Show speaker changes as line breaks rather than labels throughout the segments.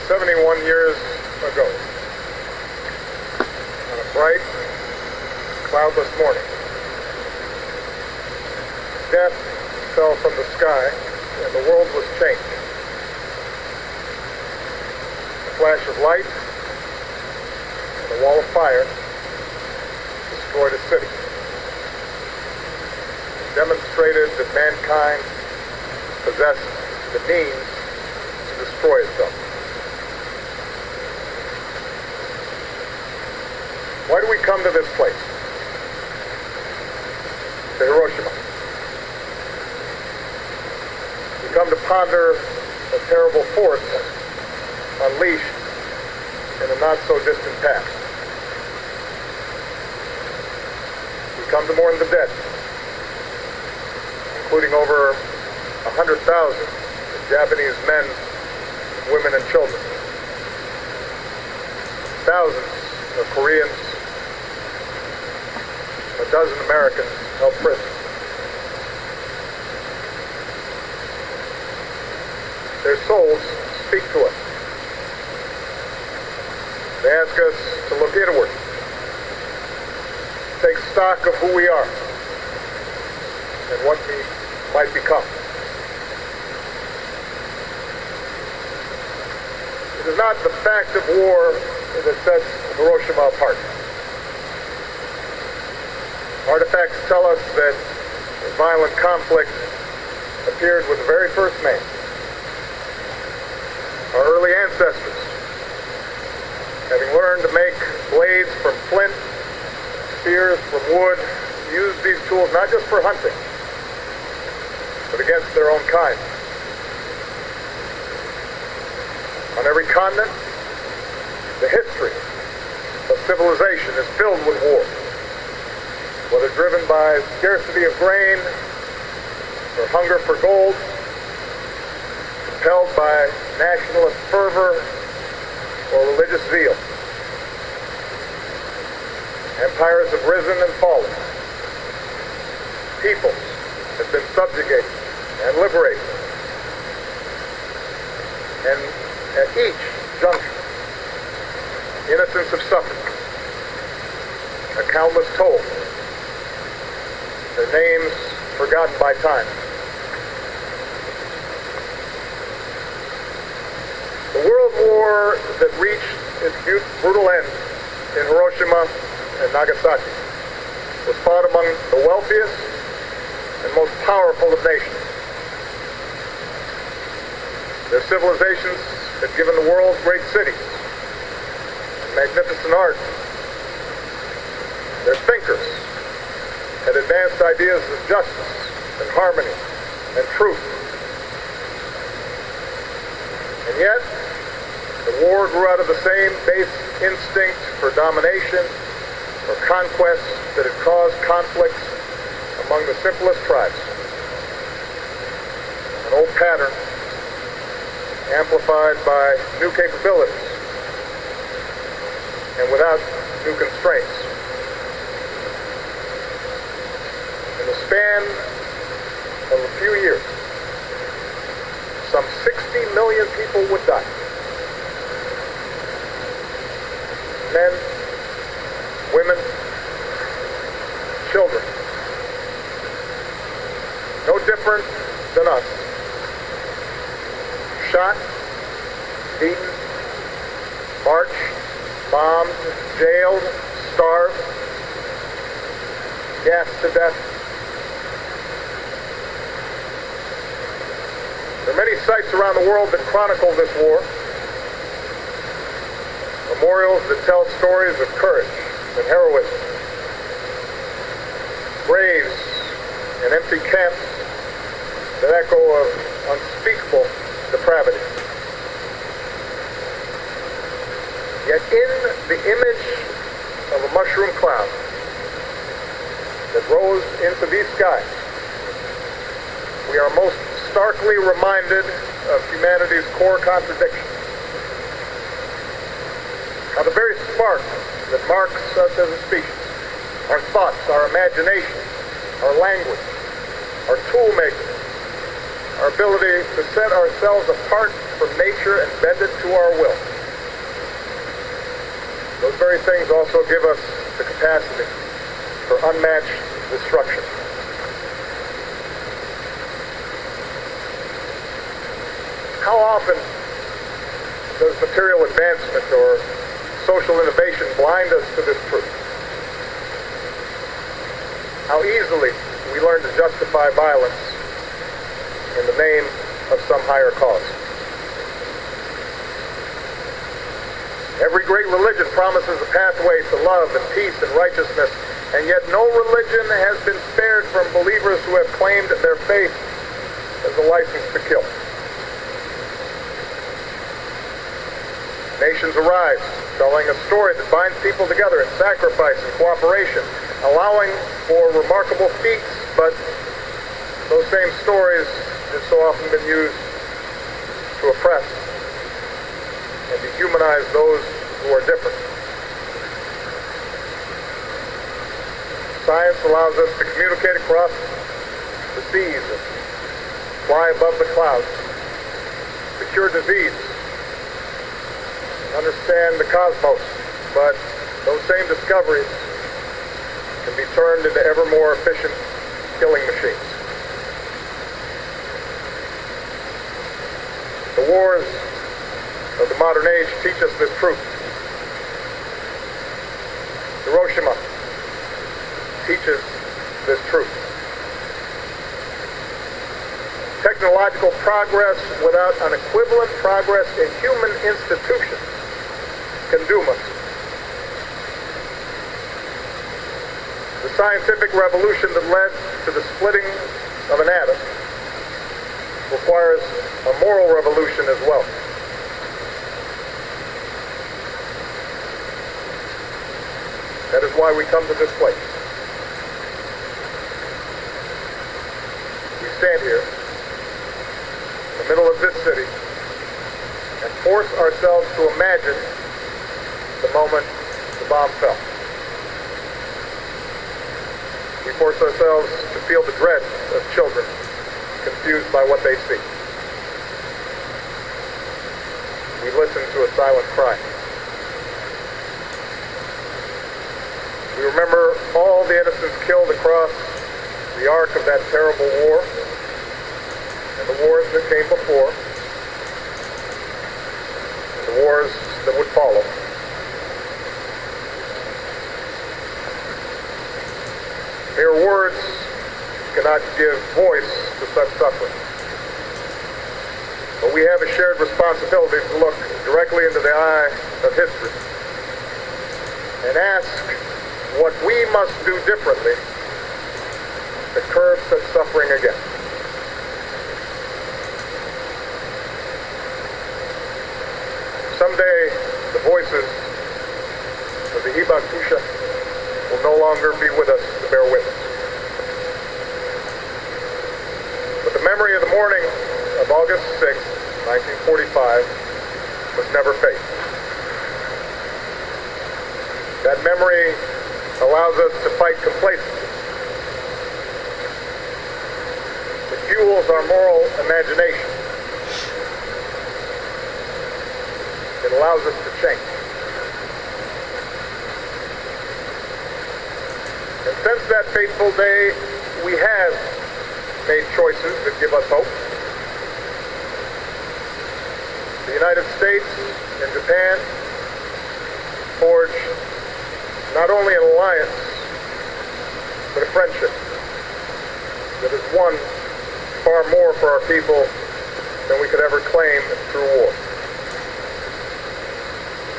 71 years ago, on a bright, cloudless morning, death fell from the sky and the world was changed. A flash of light and a wall of fire destroyed a city. It demonstrated that mankind possessed the means to destroy itself. Why do we come to this place? To Hiroshima. We come to ponder a terrible force unleashed in a not-so-distant past. We come to mourn the dead, including over 100,000 Japanese men, women, and children. Thousands of Koreans, a dozen Americans held prisoner. Their souls speak to us. They ask us to look inward, take stock of who we are and what we might become. It is not the fact of war that sets Hiroshima apart. Artifacts tell us that violent conflict appeared with the very first name. Our early ancestors, having learned to make blades from flint, spears from wood, used these tools not just for hunting, but against their own kind. On every continent, the history of civilization is filled with war, whether driven by scarcity of grain or hunger for gold, compelled by nationalist fervor or religious zeal. Empires have risen and fallen. Peoples have been subjugated and liberated. And at each juncture, innocents have suffered, a countless toll, their names forgotten by time. The World War that reached its brutal end in Hiroshima and Nagasaki was fought among the wealthiest and most powerful of nations. Their civilizations had given the world great cities and magnificent art. Their thinkers had advanced ideas of justice and harmony and truth. And yet, the war grew out of the same base instinct for domination or conquest that had caused conflicts among the simplest tribes. An old pattern amplified by new capabilities and without new constraints. In the span of a few years, some 60 million people would die. Men, women, children. No different than us. Shot, beaten, marched, bombed, jailed, starved, gassed to death. There are many sites around the world that chronicle this war. Memorials that tell stories of courage and heroism. Graves and empty camps that echo of unspeakable depravity. Yet in the image of a mushroom cloud that rose into these skies, we are most starkly reminded of humanity's core contradiction. How the very spark that marks us as a species, our thoughts, our imagination, our language, our tool making, our ability to set ourselves apart from nature and bend it to our will. Those very things also give us the capacity for unmatched destruction. How often does material advancement or social innovation blind us to this truth? How easily we learn to justify violence in the name of some higher cause. Every great religion promises a pathway to love and peace and righteousness, and yet no religion has been spared from believers who have claimed their faith as a license to kill. Nations arise, telling a story that binds people together in sacrifice and cooperation, allowing for remarkable feats, but those same stories have so often been used to oppress and dehumanize those who are different. Science allows us to communicate across the seas and fly above the clouds, to cure disease, understand the cosmos, but those same discoveries can be turned into ever more efficient killing machines. The wars of the modern age teach us this truth. Hiroshima teaches this truth. Technological progress without an equivalent progress in human institutions can doom us. The scientific revolution that led to the splitting of an atom requires a moral revolution as well. That is why we come to this place. We stand here in the middle of this city and force ourselves to imagine the moment the bomb fell. We force ourselves to feel the dread of children confused by what they see. We listen to a silent cry. We remember all the innocents killed across the arc of that terrible war and the wars that came before, and the wars that would follow. Mere words cannot give voice to such suffering. But we have a shared responsibility to look directly into the eye of history and ask what we must do differently to curb such suffering again. Someday, the voices of the Hibakusha will no longer be with us to bear witness. But the memory of the morning of August 6, 1945 must never fade. That memory allows us to fight complacency. It fuels our moral imagination. It allows us to change. And since that fateful day, we have made choices that give us hope. The United States and Japan forged not only an alliance, but a friendship that has won far more for our people than we could ever claim through war.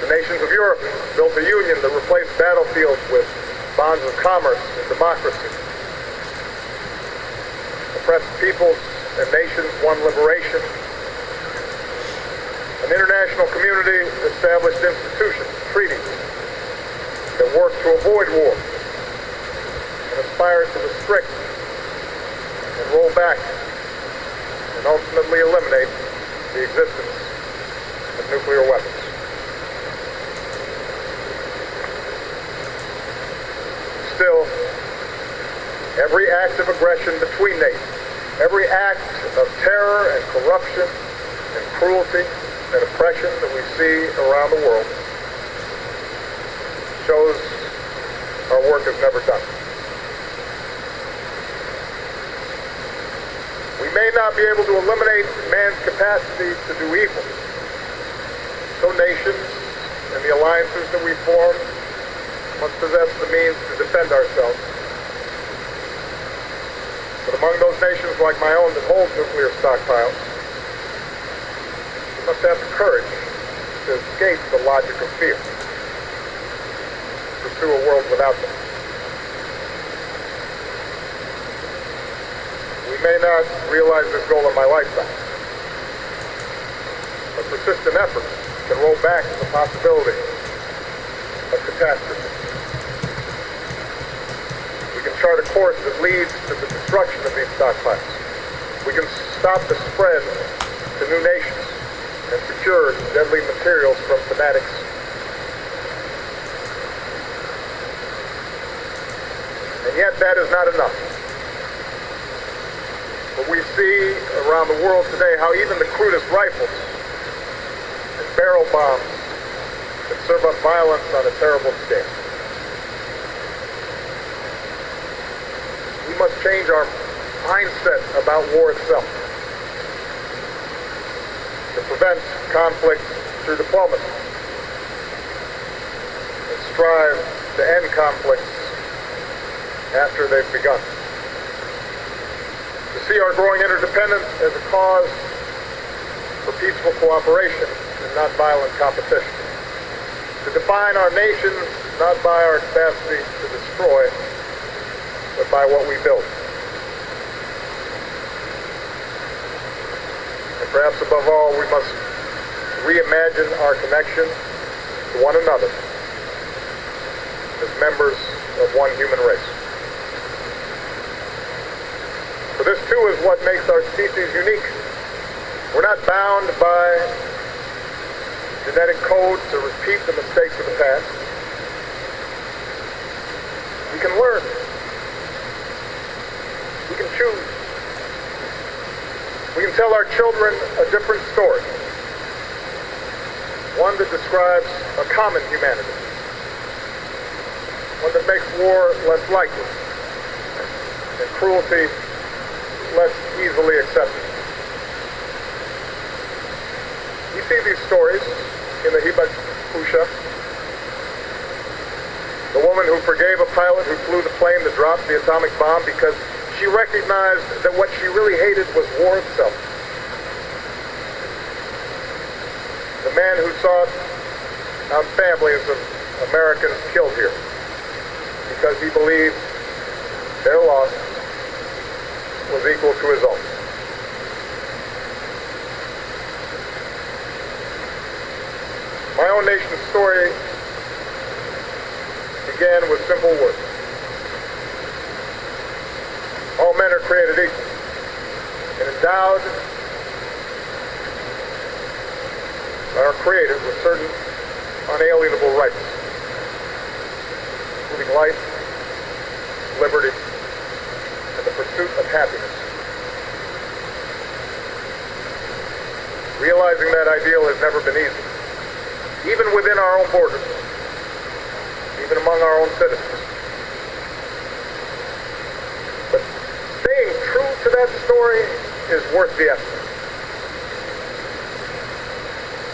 The nations of Europe built a union that replaced battlefields with bonds of commerce and democracy. Oppressed peoples and nations won liberation. An international community established institutions, treaties, that work to avoid war and aspire to restrict and roll back and ultimately eliminate the existence of nuclear weapons. Still, every act of aggression between nations Every act of terror and corruption and cruelty and oppression that we see around the world shows our work is never done. We may not be able to eliminate man's capacity to do evil. So nations and the alliances that we form must possess the means to defend ourselves. But among those nations like my own that hold nuclear stockpiles, we must have the courage to escape the logic of fear, pursue a world without them. We may not realize this goal in my lifetime, but persistent effort can roll back the possibility of catastrophe. We can chart a course that leads to the destruction of these stockpiles. We can stop the spread to new nations and secure deadly materials from fanatics. And yet that is not enough. But we see around the world today how even the crudest rifles and barrel bombs can serve up violence on a terrible scale. We must change our mindset about war itself to prevent conflict through diplomacy and strive to end conflicts after they've begun. To see our growing interdependence as a cause for peaceful cooperation and not violent competition. To define our nation not by our capacity to destroy, but by what we build. And perhaps above all, we must reimagine our connection to one another as members of one human race. For this too is what makes our species unique. We're not bound by genetic code to repeat the mistakes of the past. We can learn. We can choose. We can tell our children a different story. One that describes a common humanity. One that makes war less likely and cruelty less easily accepted. We see these stories in the Hiroshima. The woman who forgave a pilot who flew the plane that dropped the atomic bomb because she recognized that what she really hated was war itself. The man who sought out families of Americans killed here because he believed their loss was equal to his own. My own nation's story began with simple words. All men are created equal and endowed by our Creator with certain unalienable rights, including life, liberty, and the pursuit of happiness. Realizing that ideal has never been easy, even within our own borders, even among our own citizens. But staying true to that story is worth the effort.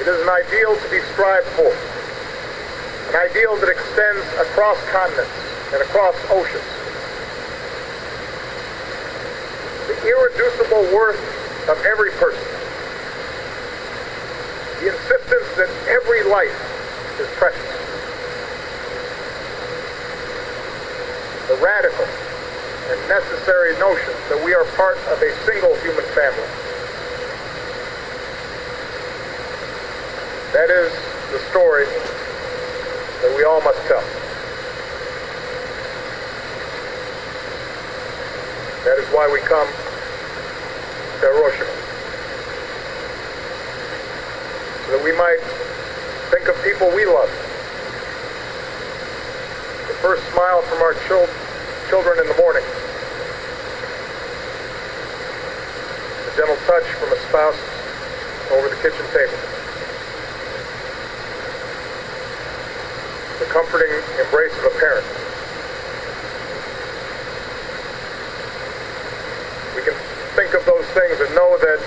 It is an ideal to be strived for, an ideal that extends across continents and across oceans. The irreducible worth of every person, the insistence that every life is precious, the radical and necessary notion that we are part of a single human family. That is the story that we all must tell. That is why we come to Hiroshima. So that we might think of people we love. The first smile from our children in the morning. the gentle touch from a spouse over the kitchen table. The comforting embrace of a parent. We can think of those things and know that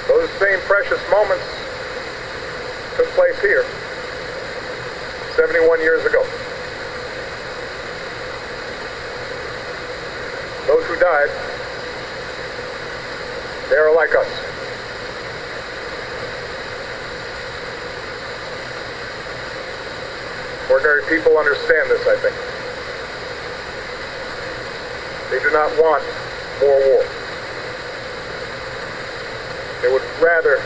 those same precious moments took place here 71 years ago. Those who died, they are like us. Ordinary people understand this, I think. They do not want more war. They would rather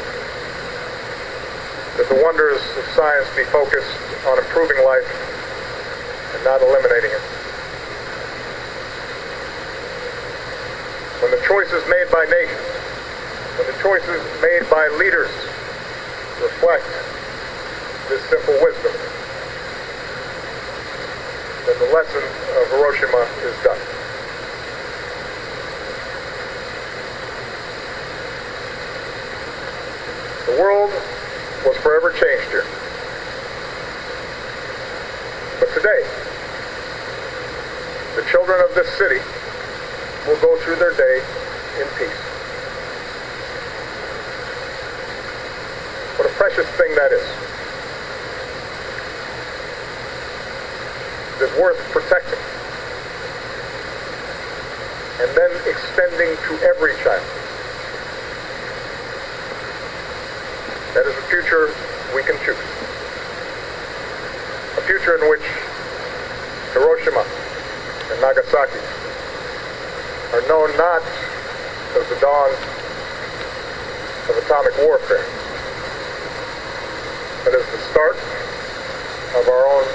that the wonders of science be focused on improving life and not eliminating it. When the choices made by nations, when the choices made by leaders reflect this simple wisdom, then the lesson of Hiroshima is done. The world was forever changed here. But today, the children of this city will go through their day in peace. What a precious thing that is. It is worth protecting and then extending to every child. That is a future we can choose. A future in which Hiroshima and Nagasaki are known not as the dawn of atomic warfare, but as the start of our own